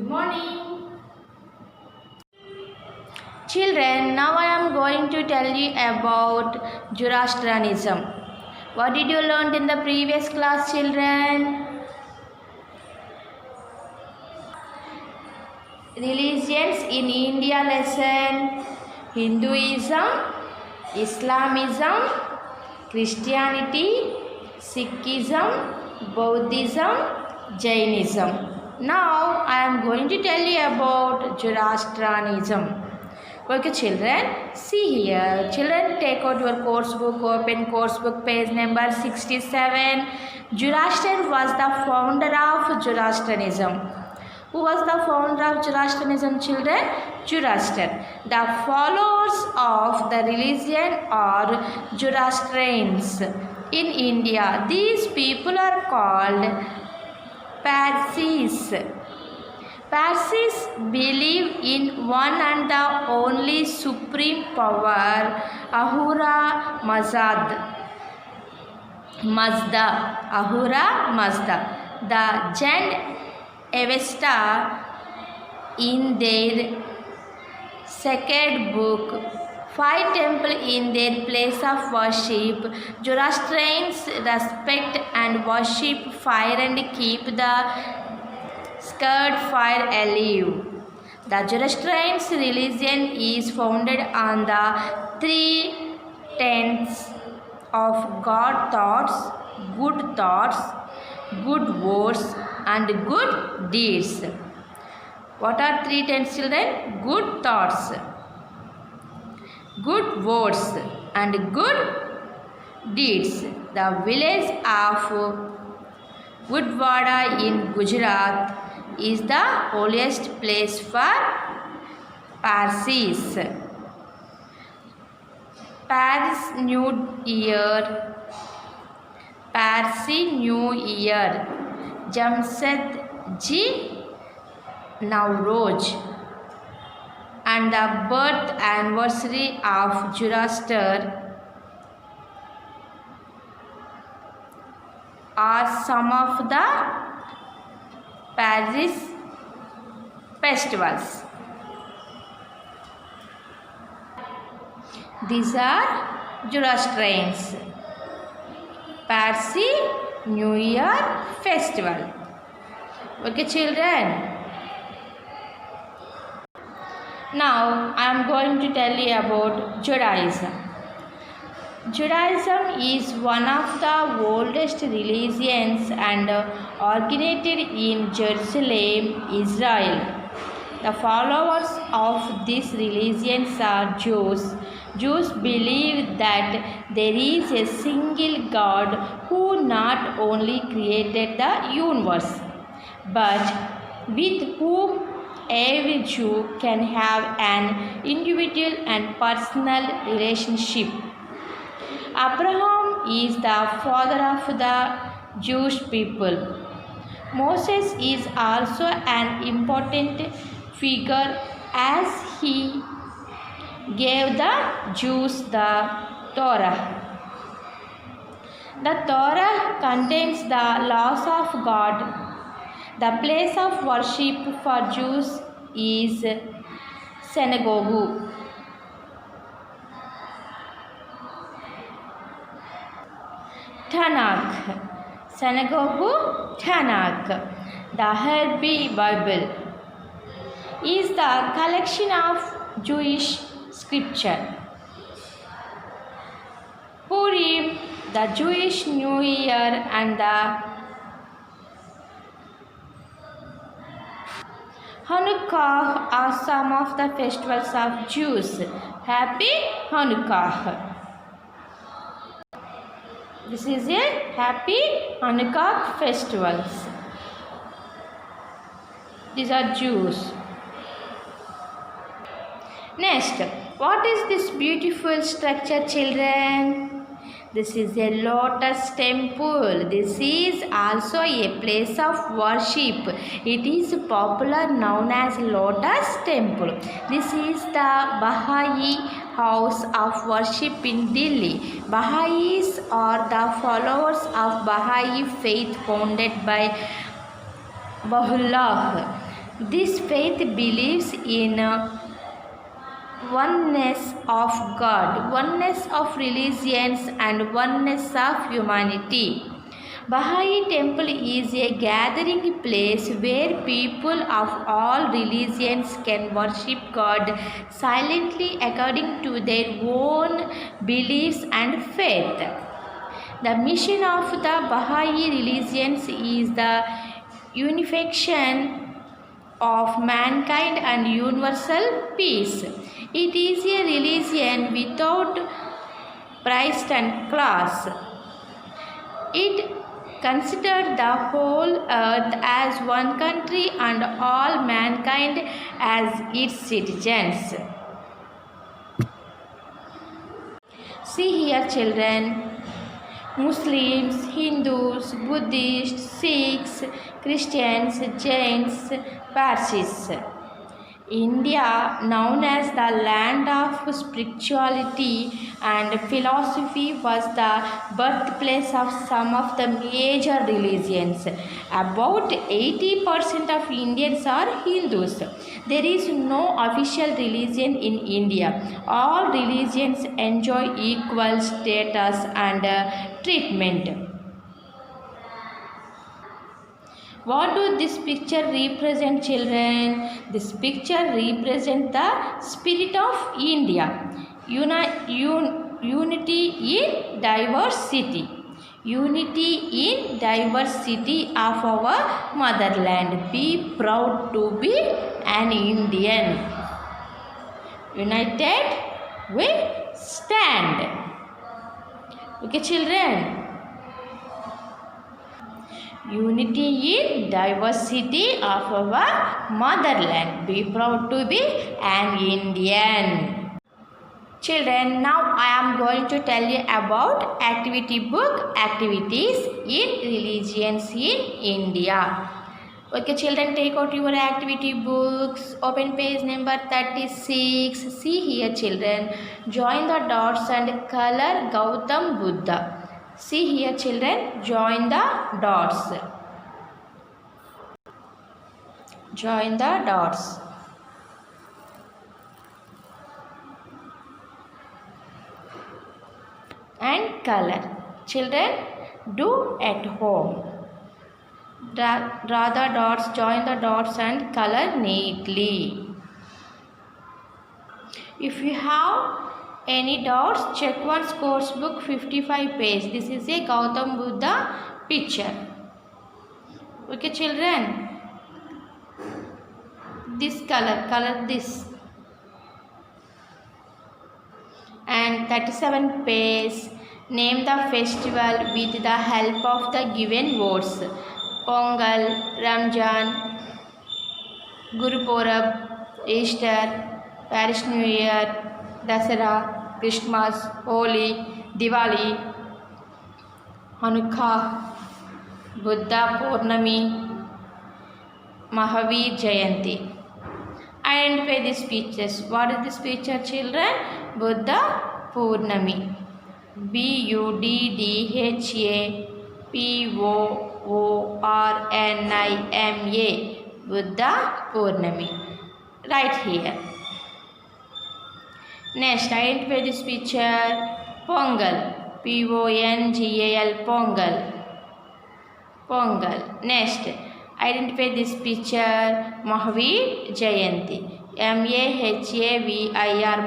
Good morning. Children, now I am going to tell you about Zoroastrianism. What did you learn in the previous class, children? Religions in India lesson: Hinduism, Islamism, Christianity, Sikhism, Buddhism, Jainism. Now I am going to tell you about Zoroastrianism. Okay, children, see here. Children, take out your course book, open course book, page number 67. Zoroaster was the founder of Zoroastrianism. Who was the founder of Zoroastrianism, children? Zoroaster. The followers of the religion are Zoroastrians in India. These people are called Parsis. Parsis believe in one and the only supreme power, Ahura Mazda. Ahura Mazda. The Zend Avesta in their sacred book, 5 temples in their place of worship. Zoroastrians respect and worship fire and keep the sacred fire alive. The Zoroastrian religion is founded on the 3 tenets of God thoughts, good words, and good deeds. What are 3 tenets, children? Good thoughts, good words, and good deeds. The village of Budwada in Gujarat is the holiest place for Parsis. Parsi New Year, Jamsetji Nowroz, and the birth anniversary of Zoroaster are some of the Parsis festivals. These are Zoroastrians. Parsi New Year festival. Okay, children. Now I am going to tell you about Judaism. Judaism is one of the oldest religions and originated in Jerusalem, Israel. The followers of this religion are Jews. Jews believe that there is a single God who not only created the universe, but with whom every Jew can have an individual and personal relationship. Abraham is the father of the Jewish people. Moses is also an important figure as he gave the Jews the Torah. The Torah contains the laws of God. The place of worship for Jews is synagogue. Tanakh. Synagogue Tanakh. The Hebrew Bible is the collection of Jewish scripture. Purim, the Jewish New Year, and the Hanukkah are some of the festivals of Jews. Happy Hanukkah. This is a happy Hanukkah festivals. These are Jews. Next, what is this beautiful structure, children? This is a lotus temple. This is also a place of worship. It is popular known as Lotus Temple. This is the Baha'i house of worship in Delhi. Baha'is are the followers of Baha'i faith founded by Baha'u'llah. This faith believes in oneness of God, oneness of religions, and oneness of humanity. Baha'i Temple is a gathering place where people of all religions can worship God silently according to their own beliefs and faith. The mission of the Baha'i religions is the unification of mankind and universal peace. It is a religion without caste and class. It considers the whole earth as one country and all mankind as its citizens. See here, children. Muslims, Hindus, Buddhists, Sikhs, Christians, Jains, Parsis. India, known as the land of spirituality and philosophy, was the birthplace of some of the major religions. About 80% of Indians are Hindus. There is no official religion in India. All religions enjoy equal status and treatment. What do this picture represent, children? This picture represents the spirit of India. Unity in diversity. Unity in diversity of our motherland. Be proud to be an Indian. United we stand. Okay, children. Unity in diversity of our motherland. Be proud to be an Indian. Children, now I am going to tell you about activity book activities in religions in India. Okay, children, take out your activity books. Open page number 36. See here, children. Join the dots and color Gautam Buddha. See here, children, join the dots. Join the dots. And color. Children, do at home. Draw the dots, join the dots and color neatly. If you have any doubts, check one's course book 55 page. This is a Gautam Buddha picture. Okay, children. This color this. And 37 page. Name the festival with the help of the given words. Pongal, Ramjan, Guru Purab, Easter, Parish New Year, Dasara, Christmas, Holi, Diwali, Hanukkah, Buddha Purnami, Mahavir Jayanti. Identify these pictures. What is this picture, children? Buddha Purnami. Buddha Buddha Purnami. Right here. Next, identify this picture. Pongal. Pongal. Pongal. Pongal. Next, identify this picture. Mahavir Jayanti. Mahavir.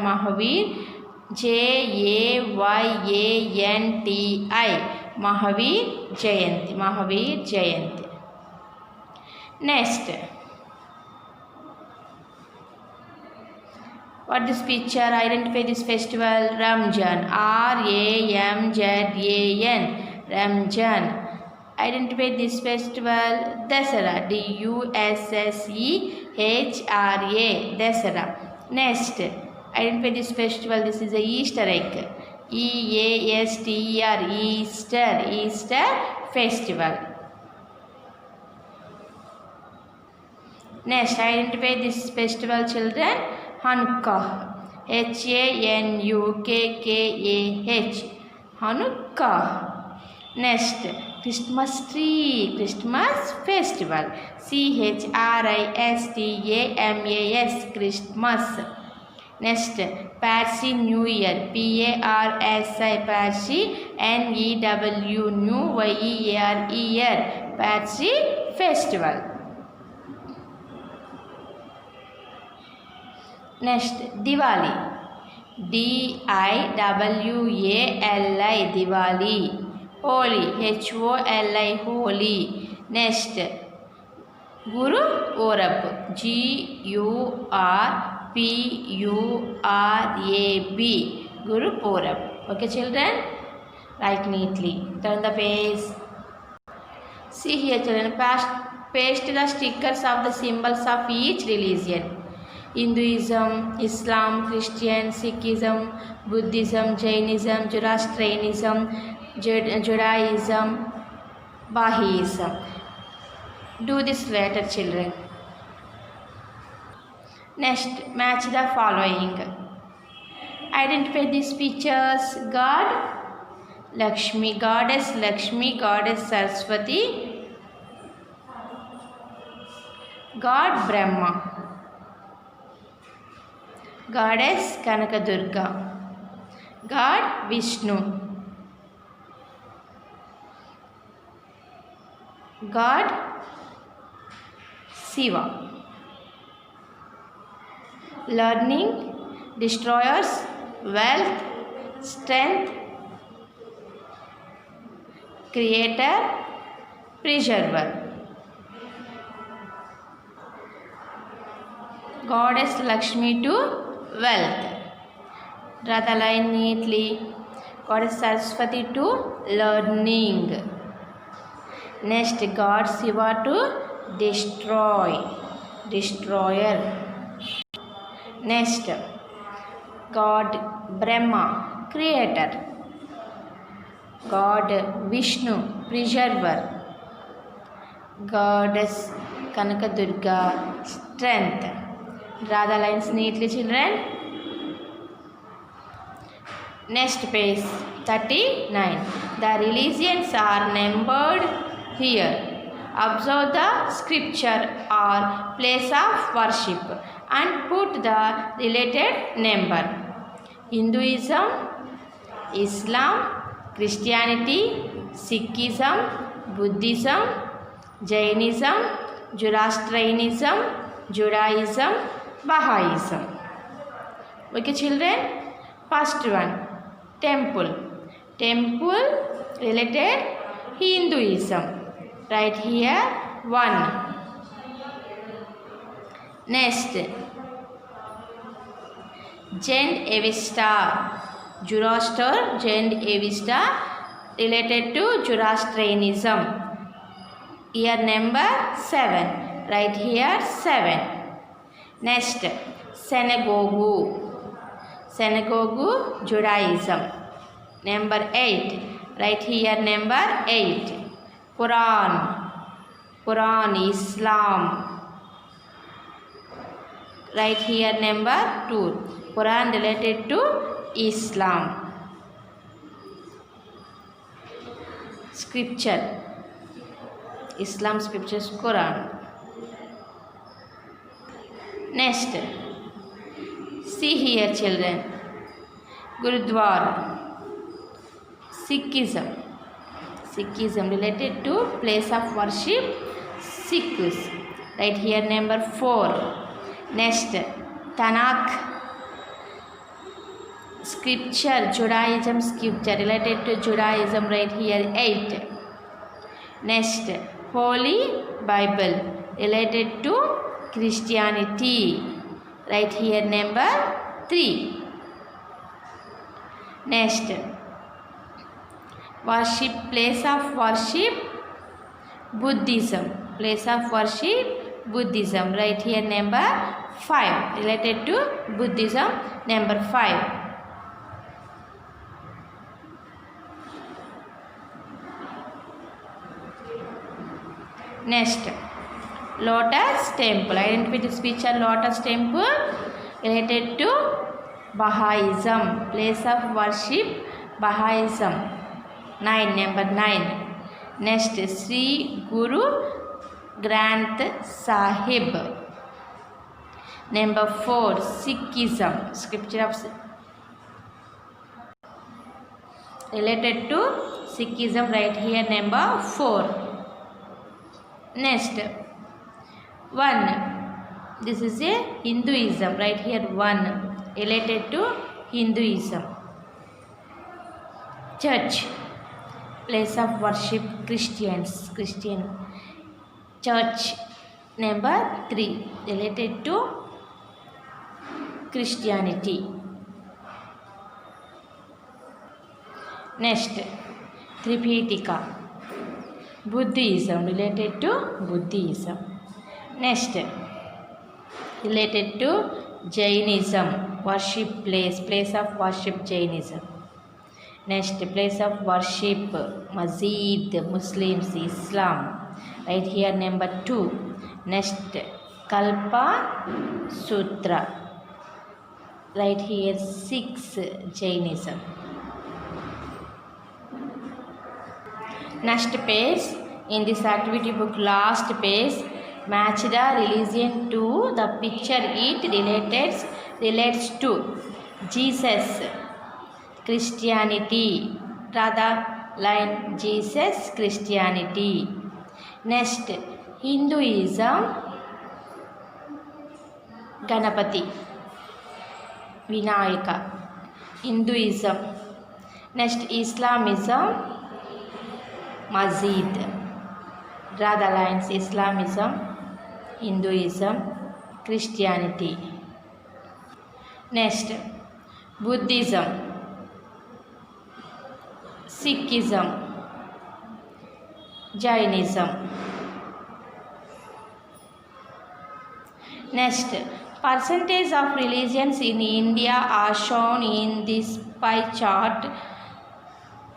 Mahavir. Jayanti. Mahavir Jayanti. Mahavir Jayanti. Next, what this picture? Identify this festival. Ramjan. Ramzan. Ramjan. Identify this festival. Dasara. Dussehra. Dasara. Next, identify this festival. This is a Easter egg. Easter. Easter festival. Next, identify this festival, children. Hanukkah. Hanukkah. Hanukkah. Next, Christmas tree, Christmas festival. CHRISTAMAS, Christmas. Next, Parsi New Year, PARSI, Parsi NEW, New YEAR, year, Parsi festival. Next, Diwali, DIWALI, Diwali. Holi, HOLI, Holi. Next, Guru Purab, GURPURAB, Guru Purab. Okay, children, write neatly. Turn the page. See here, children, paste the stickers of the symbols of each religion. Hinduism, Islam, Christian, Sikhism, Buddhism, Jainism, Zoroastrianism, Judaism, Bahaism. Do this later, children. Next, match the following. Identify these pictures. God, Lakshmi, Goddess Lakshmi, Goddess Saraswati, God Brahma, Goddess Kanakadurga, God Vishnu, God Shiva. Learning, destroyers, wealth, strength, creator, preserver. Goddess Lakshmi to wealth. Draw the line neatly. Goddess Saraswati to learning. Next, God Shiva to destroy, destroyer. Next, God Brahma, creator. God Vishnu, preserver. Goddess Kanakadurga, strength. Draw the lines neatly, children. Next page, 39. The religions are numbered here. Observe the scripture or place of worship and put the related number. Hinduism, Islam, Christianity, Sikhism, Buddhism, Jainism, Zoroastrianism, Judaism, Bahaism. Okay, children. First one, temple. Temple related Hinduism. Right here, 1. Next, Zend-Avesta, Zoroaster, Zend-Avesta related to Zoroastrianism. Here number 7. Right here, 7. Next, Synagogue, Synagogue, Judaism. Number 8. Right here, number 8. Quran, Quran, Islam. Right here, number 2. Quran related to Islam. Scripture, Islam scriptures, Quran. Next, see here, children. Gurudwara, Sikhism. Sikhism related to place of worship, Sikhs. Right here, number 4. Next, Tanakh, scripture, Judaism scripture related to Judaism. Right here, 8. Next, Holy Bible related to Christianity. Right here, number 3. Next, worship, place of worship, Buddhism. Place of worship, Buddhism. Right here, number 5. Related to Buddhism, number 5. Next, Lotus Temple. Identify this picture, Lotus Temple related to Bahaism. Place of worship, Bahaism. 9, number 9. Next, Sri Guru Granth Sahib. Number 4, Sikhism. Scripture of related to Sikhism right here, number 4. Next, 1. This is a Hinduism right here, 1 related to Hinduism. Church, place of worship, Christian. Church, number 3 related to Christianity. Next, Tripitaka, Buddhism, related to Buddhism. Next, related to Jainism, worship place of worship, Jainism. Next, place of worship, Masjid, Muslims, Islam, right here, number 2. Next, Kalpa Sutra, right here, 6, Jainism. Next page, in this activity book, last page, match the religion to the picture it relates to. Jesus, Christianity. Draw the line, Jesus, Christianity. Next, Hinduism, Ganapati, Vinayaka, Hinduism. Next, Islamism, Masjid. Draw the lines, Islamism, Hinduism, Christianity. Next, Buddhism, Sikhism, Jainism. Next, percentage of religions in India are shown in this pie chart.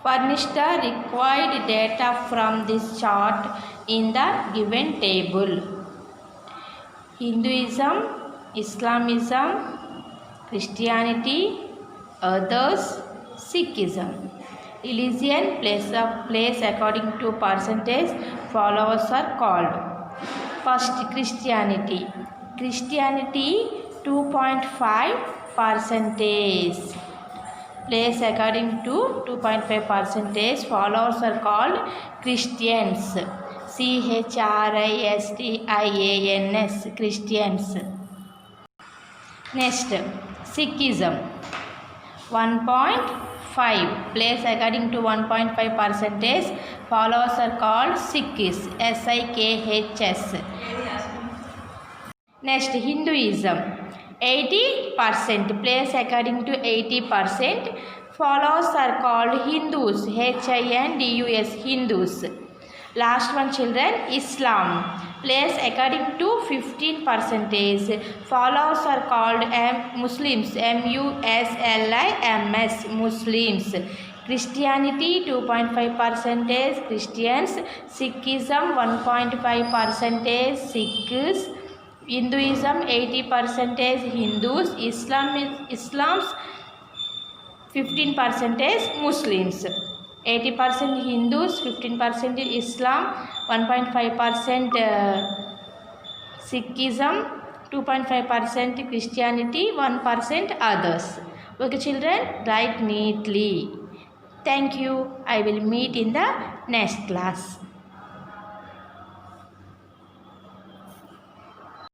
Furnish the required data from this chart in the given table. Hinduism, Islamism, Christianity, others, Sikhism. Religion, place according to percentage, followers are called. First, Christianity. Christianity, 2.5%. Place according to 2.5%, followers are called Christians. Christians, Christians. Next, Sikhism, 1.5. Place according to 1.5%, followers are called Sikhs, Sikhs. Next, Hinduism, 80%. Place according to 80%, followers are called Hindus, Hindus, Hindus. Last one, children, Islam. Place according to 15%, followers are called Muslims, Muslims, Muslims. Christianity, 2.5%, Christians. Sikhism, 1.5%, Sikhs. Hinduism, 80%, Hindus. Islam's 15%, Muslims. 80% Hindus, 15% Islam, 1.5% Sikhism, 2.5% Christianity, 1% others. Okay, children, write neatly. Thank you. I will meet in the next class.